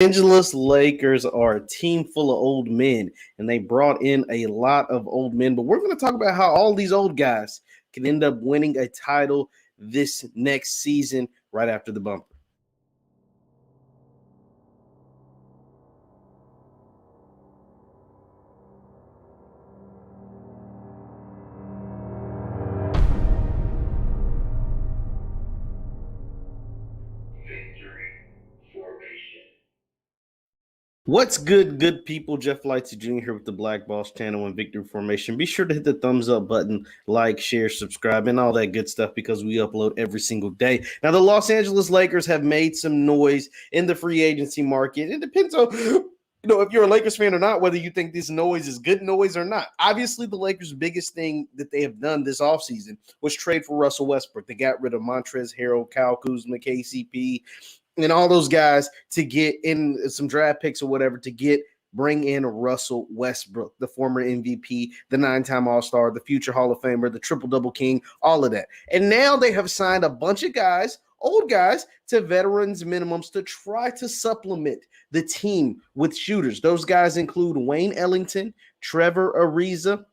Angeles Lakers are a team full of old men, and they brought in a lot of old men. But we're going to talk about how all these old guys can end up winning a title this next season right after the bumper. What's good people? Jeff Lightsy Jr. here with the Black Boss channel and Victory Formation. Be sure to hit the thumbs up button, like, share, subscribe, and all that good stuff because we upload every single day. Now, the Los Angeles Lakers have made some noise in the free agency market. It depends on if you're a Lakers fan or not, whether you think this noise is good noise or not. Obviously, the Lakers' biggest thing that they have done this offseason was trade for Russell Westbrook. They got rid of Montrezl Harrell, Kyle Kuzma, KCP, and all those guys to get in some draft picks or whatever to bring in Russell Westbrook, the former MVP, the 9-time All-Star, the future Hall of Famer, the triple-double king, all of that. And now they have signed a bunch of guys, old guys, to veterans minimums to try to supplement the team with shooters. Those guys include Wayne Ellington, Trevor Ariza,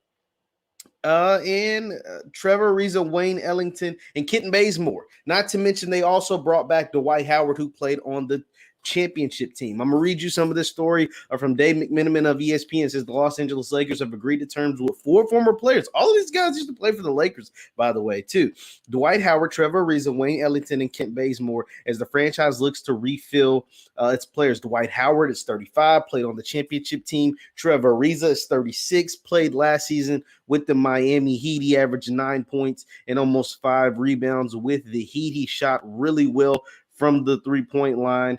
Trevor Ariza, Wayne Ellington, and Kitten Bazemore. Not to mention they also brought back Dwight Howard, who played on the championship team. I'm going to read you some of this story from Dave McMenamin of ESPN. It says the Los Angeles Lakers have agreed to terms with 4 former players. All of these guys used to play for the Lakers, by the way, too. Dwight Howard, Trevor Ariza, Wayne Ellington, and Kent Bazemore as the franchise looks to refill its players. Dwight Howard is 35, played on the championship team. Trevor Ariza is 36, played last season with the Miami Heat. He averaged 9 points and almost 5 rebounds with the Heat. He shot really well from the three-point line.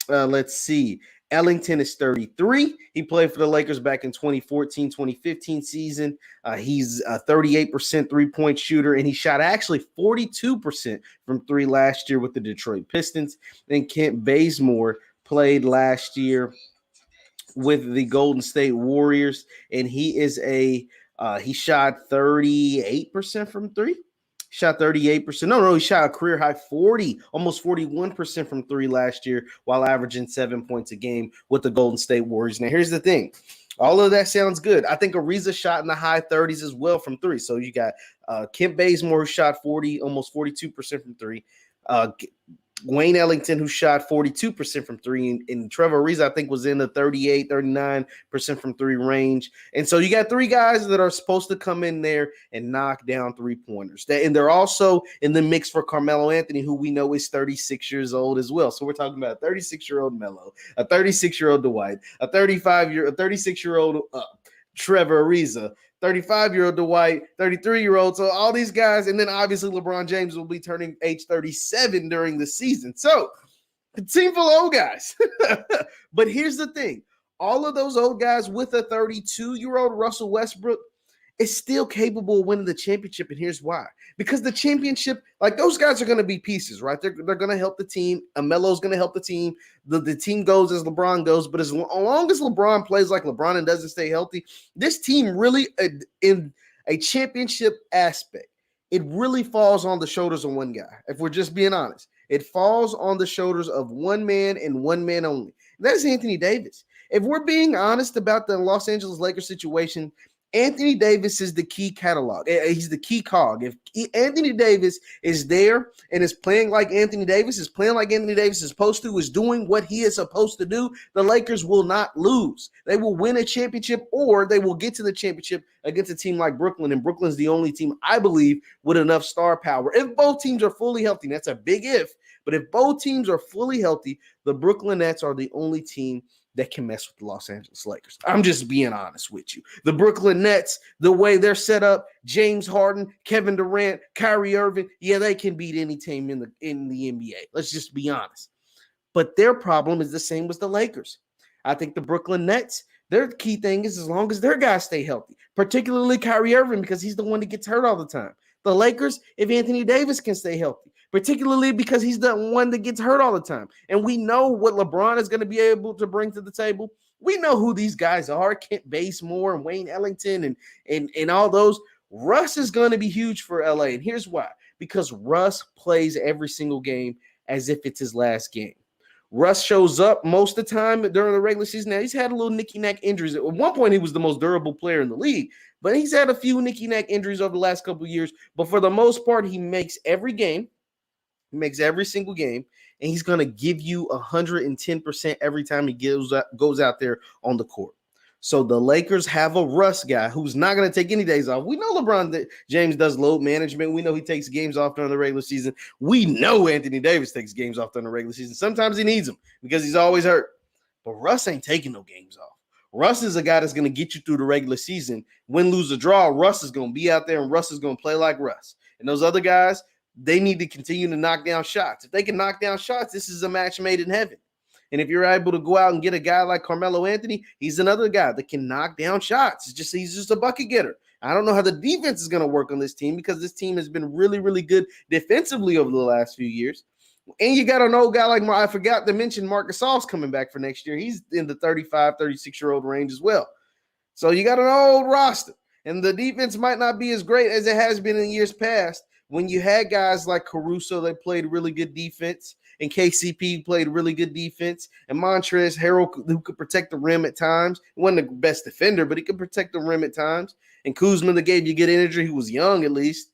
Let's see. Ellington is 33. He played for the Lakers back in 2014-2015 season. He's a 38% three-point shooter, and he shot actually 42% from three last year with the Detroit Pistons. And Kent Bazemore played last year with the Golden State Warriors, and he shot 38% from three. Shot 38%. No, he shot a career high 40, almost 41% from three last year while averaging 7 points a game with the Golden State Warriors. Now, here's the thing. All of that sounds good. I think Ariza shot in the high 30s as well from three. So you got Kent Bazemore, who shot 40, almost 42% from three. Wayne Ellington, who shot 42% from three, and Trevor Ariza, I think, was in the 38, 39% from three range. And so you got 3 guys that are supposed to come in there and knock down three-pointers. And they're also in the mix for Carmelo Anthony, who we know is 36 years old as well. So we're talking about a 36-year-old Melo, a 36-year-old Dwight, a 36-year-old Trevor Ariza, 35-year-old Dwight, 33-year-old. So all these guys, and then obviously LeBron James will be turning age 37 during the season. So a team full of old guys. But here's the thing. All of those old guys with a 32-year-old Russell Westbrook is still capable of winning the championship, and here's why. Because the championship, like those guys are going to be pieces, right? They're going to help the team. Melo's going to help the team. The team goes as LeBron goes, but as long as LeBron plays like LeBron and doesn't stay healthy, this team really, in a championship aspect, it really falls on the shoulders of one guy. If we're just being honest, it falls on the shoulders of one man and one man only. And that is Anthony Davis. If we're being honest about the Los Angeles Lakers situation, Anthony Davis is the key catalog. He's the key cog. If Anthony Davis is there and is playing like Anthony Davis is supposed to, is doing what he is supposed to do, the Lakers will not lose. They will win a championship, or they will get to the championship against a team like Brooklyn, and Brooklyn's the only team, I believe, with enough star power. If both teams are fully healthy, that's a big if, but if both teams are fully healthy, the Brooklyn Nets are the only team that can mess with the Los Angeles Lakers. I'm just being honest with you. The Brooklyn Nets, the way they're set up, James Harden, Kevin Durant, Kyrie Irving, yeah, they can beat any team in the NBA. Let's just be honest. But their problem is the same as the Lakers. I think the Brooklyn Nets, their key thing is as long as their guys stay healthy, particularly Kyrie Irving, because he's the one that gets hurt all the time. The Lakers, if Anthony Davis can stay healthy, particularly because he's the one that gets hurt all the time. And we know what LeBron is going to be able to bring to the table. We know who these guys are, Kent Bazemore and Wayne Ellington and all those. Russ is going to be huge for LA. And here's why. Because Russ plays every single game as if it's his last game. Russ shows up most of the time during the regular season. Now, he's had a little nicky-nack injuries. At one point, he was the most durable player in the league, but he's had a few nicky-nack injuries over the last couple of years. But for the most part, he makes every game. He makes every single game, and he's going to give you 110% every time he goes out there on the court. So the Lakers have a Russ guy who's not going to take any days off. We know LeBron James does load management. We know he takes games off during the regular season. We know Anthony Davis takes games off during the regular season. Sometimes he needs them because he's always hurt. But Russ ain't taking no games off. Russ is a guy that's going to get you through the regular season. Win, lose, or draw, Russ is going to be out there, and Russ is going to play like Russ. And those other guys, they need to continue to knock down shots. If they can knock down shots, this is a match made in heaven. And if you're able to go out and get a guy like Carmelo Anthony, he's another guy that can knock down shots. He's just a bucket getter. I don't know how the defense is going to work on this team because this team has been really, really good defensively over the last few years. And you got an old guy like I forgot to mention Marc Gasol's coming back for next year. He's in the 35, 36-year-old range as well. So you got an old roster. And the defense might not be as great as it has been in years past when you had guys like Caruso that played really good defense, and KCP played really good defense, and Montrezl Harrell, who could protect the rim at times. He wasn't the best defender, but he could protect the rim at times. And Kuzma that gave you good energy. He was young at least.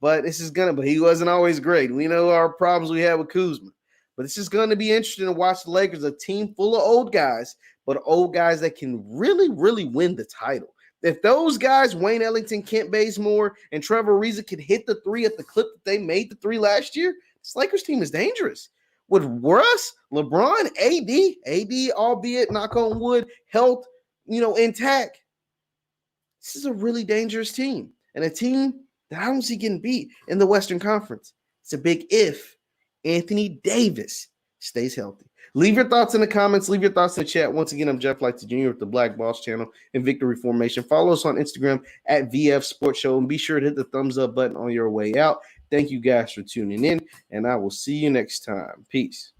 But he wasn't always great. We know our problems we had with Kuzma. But this is going to be interesting to watch the Lakers, a team full of old guys, but old guys that can really, really win the title. If those guys, Wayne Ellington, Kent Bazemore, and Trevor Ariza could hit the three at the clip that they made the three last year, this Lakers team is dangerous. With Russ, LeBron, AD, albeit knock on wood, health, intact. This is a really dangerous team, and a team that I don't see getting beat in the Western Conference. It's a big if Anthony Davis stays healthy. Leave your thoughts in the comments. Leave your thoughts in the chat. Once again, I'm Jeff Lightsy Jr. with the Black Boss Channel and Victory Formation. Follow us on Instagram at VF Sports Show, and be sure to hit the thumbs up button on your way out. Thank you guys for tuning in, and I will see you next time. Peace.